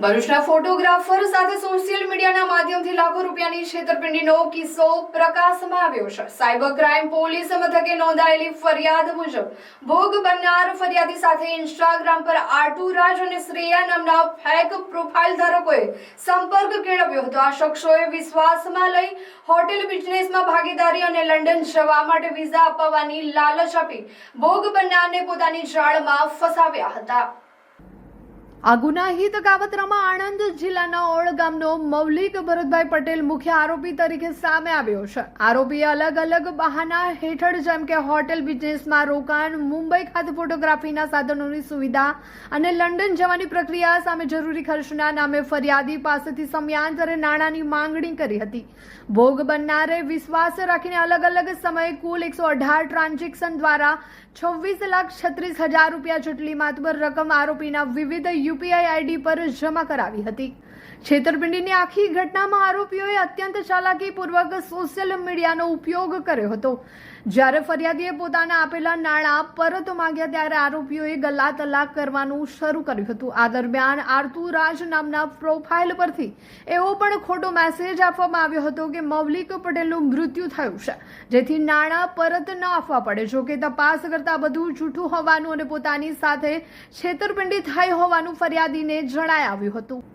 ભરૂચના ફોટોગ્રાફર સાથે સોશિયલ મીડિયાના માધ્યમથી લાખો રૂપિયાની છેતરપિંડીનો કિસ્સો પ્રકાશમાં આવ્યો છે. સાયબર ક્રાઇમ પોલીસ મથકે નોંધાયેલી ફરિયાદ મુજબ ભોગ બનનાર ફરિયાદી સાથે ઇન્સ્ટાગ્રામ પર આટુ રાજ અને શ્રેયા નામના ફેક પ્રોફાઇલ ધારકોએ સંપર્ક કેળવ્યો હતો. આ શખ્સોએ વિશ્વાસમાં લઈ હોટેલ બિઝનેસમાં ભાગીદારી અને લંડન જવા માટે વિઝા અપાવવાની લાલચ આપી ભોગ બનનારને પોતાની જાળમાં ફસાવ્યા હતા. આ ગુનાહિત કાવતરામાં આણંદ જિલ્લાના ઓળ ગામનો મૌલિક ભરતભાઈ પટેલ મુખ્ય આરોપી તરીકે સામે આવ્યો છે. આરોપીએ અલગ અલગ બહાના હેઠળ જેમ કે હોટેલ બિઝનેસમાં રોકાણ, મુંબઈ ખાતે ફોટોગ્રાફીના સાધનોની સુવિધા અને લંડન જવાની પ્રક્રિયા સામે જરૂરી ખર્ચના નામે ફરિયાદી પાસેથી સમયાંતરે નાણાંની માંગણી કરી હતી. ભોગ બનનારે વિશ્વાસ રાખીને અલગ અલગ સમયે કુલ 118 ટ્રાન્ઝેક્શન દ્વારા 26,36,000 રૂપિયા જેટલી માતબર રકમ આરોપીના વિવિધ યુપીઆઈ આઈડી પર જમા કરાવી હતી. છેતરપિંડીની આખી ઘટનામાં આરોપીઓએ અત્યંત ચાલાકીપૂર્વક સોશિયલ મીડિયાનો ઉપયોગ કર્યો હતો. જ્યારે ફરિયાદીએ પોતાના આપેલા નાણાં પરત માંગ્યા ત્યારે આરોપીઓએ ગલ્લા તલાક કરવાનું શરૂ કર્યું હતું. આ દરમિયાન આરતુ રાજ નામના પ્રોફાઇલ પરથી એવો પણ ખોટો મેસેજ આપવામાં આવ્યો હતો કે મૌલિક પટેલનું મૃત્યુ થયું છે, જેથી નાણાં પરત ન આપવા પડે. જો કે તપાસ કરતા બધું જૂઠું હોવાનું અને પોતાની સાથે છેતરપિંડી થઈ હોવાનું ફરિયાદીને જણાઈ આવ્યું હતું.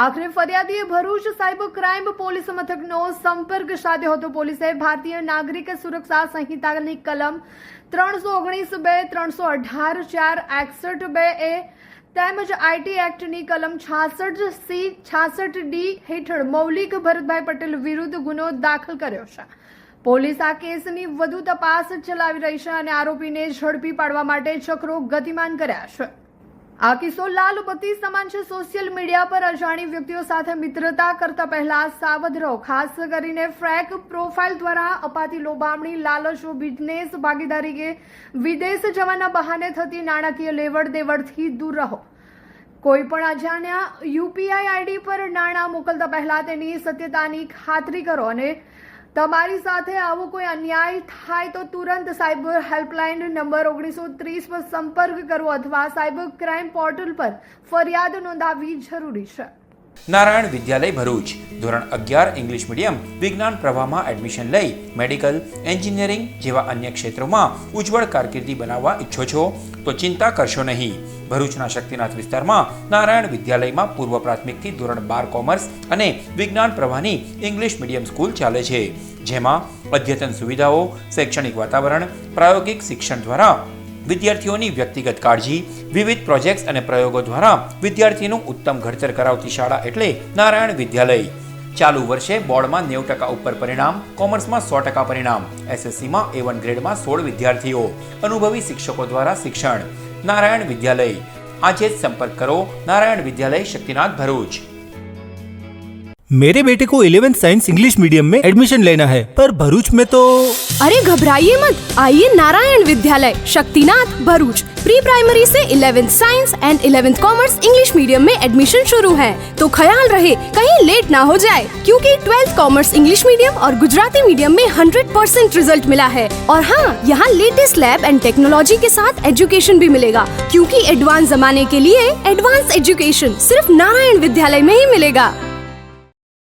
આખરે ફરિયાદીએ ભરૂચ સાયબર ક્રાઇમ પોલીસ મથકનો સંપર્ક સાધ્યો હતો. પોલીસે ભારતીય નાગરિક સુરક્ષા સંહિતાની કલમ 319(2), 318(4)61(2)(A) તેમજ આઈટી એક્ટની કલમ 66(C), 66(D) હેઠળ મૌલિક ભરતભાઈ પટેલ વિરુદ્ધ ગુનો દાખલ કર્યો છે. પોલીસ આ કેસની વધુ તપાસ ચલાવી રહી છે અને આરોપીને ઝડપી પાડવા માટે ચક્રો ગતિમાન કર્યા છે. આ કિસ્સો લાલ બત્તી સમાન છે. સોશિયલ મીડિયા પર અજાણી વ્યક્તિઓ સાથે મિત્રતા કરતા પહેલા સાવધ રહો. ખાસ કરીને ફેક પ્રોફાઇલ દ્વારા અપાતી લોભામણી, લાલચો, બિઝનેસ ભાગીદારી કે વિદેશ જવાના બહાને થતી નાણાકીય લેવડ દેવડથી દૂર રહો. કોઈ પણ અજાણ્યા યુપીઆઈ આઈડી પર નાણાં મોકલતા પહેલા તેની સત્યતાની ખાતરી કરો અને તમારી સાથે આવો કોઈ અન્યાય થાય તો તુરંત સાયબર હેલ્પલાઇન નંબર 1930 પર સંપર્ક કરવો અથવા સાયબર ક્રાઇમ પોર્ટલ પર ફરિયાદ નોંધાવવી જરૂરી છે. નારાયણ વિદ્યાલય ભરૂચ ધોરણ 11 ઇંગ્લિશ મીડિયમ વિજ્ઞાન પ્રવાહમાં એડમિશન લઈ મેડિકલ, એન્જિનિયરિંગ જેવા અન્ય ક્ષેત્રોમાં ઉજ્જવળ કારકિર્દી બનાવવા ઈચ્છો છો તો ચિંતા કરશો નહીં. ભરૂચના શક્તિનાથ વિસ્તારમાં નારાયણ વિદ્યાલયમાં પૂર્વ પ્રાથમિકથી ધોરણ 12 કોમર્સ અને વિજ્ઞાન પ્રવાહની ઇંગ્લિશ મીડિયમ સ્કૂલ ચાલે છે, જેમાં અદ્યતન સુવિધાઓ, શૈક્ષણિક વાતાવરણ, પ્રાયોગિક શિક્ષણ દ્વારા વિદ્યાર્થીઓની વ્યક્તિગત કાળજી, વિવિધ પ્રોજેક્ટ્સ અને પ્રયોગો દ્વારા વિદ્યાર્થીનું ઉત્તમ ઘડતર કરાવતી શાળા એટલે નારાયણ વિદ્યાલય. ચાલુ વર્ષે બોર્ડમાં 90% ઉપર પરિણામ, કોમર્સમાં 100% પરિણામ, એસએસસીમાં A1 ગ્રેડમાં 16 વિદ્યાર્થીઓ, અનુભવી શિક્ષકો દ્વારા શિક્ષણ. नारायण विद्यालय आज ही संपर्क करो. नारायण विद्यालय शक्तिनाथ भरूच. मेरे बेटे को 11th साइंस इंग्लिश मीडियम में एडमिशन लेना है, पर भरूच में तो... अरे घबराइए मत, आइए नारायण विद्यालय शक्तिनाथ भरूच. प्री प्राइमरी से 11th science and 11th commerce English medium में एडमिशन शुरू है, तो ख्याल रहे कहीं लेट ना हो जाए, क्योंकि 12th कॉमर्स इंग्लिश मीडियम और गुजराती मीडियम में 100% रिजल्ट मिला है. और हाँ, यहाँ लेटेस्ट लैब एंड टेक्नोलॉजी के साथ एजुकेशन भी मिलेगा, क्योंकि एडवांस जमाने के लिए एडवांस एजुकेशन सिर्फ नारायण विद्यालय में ही मिलेगा.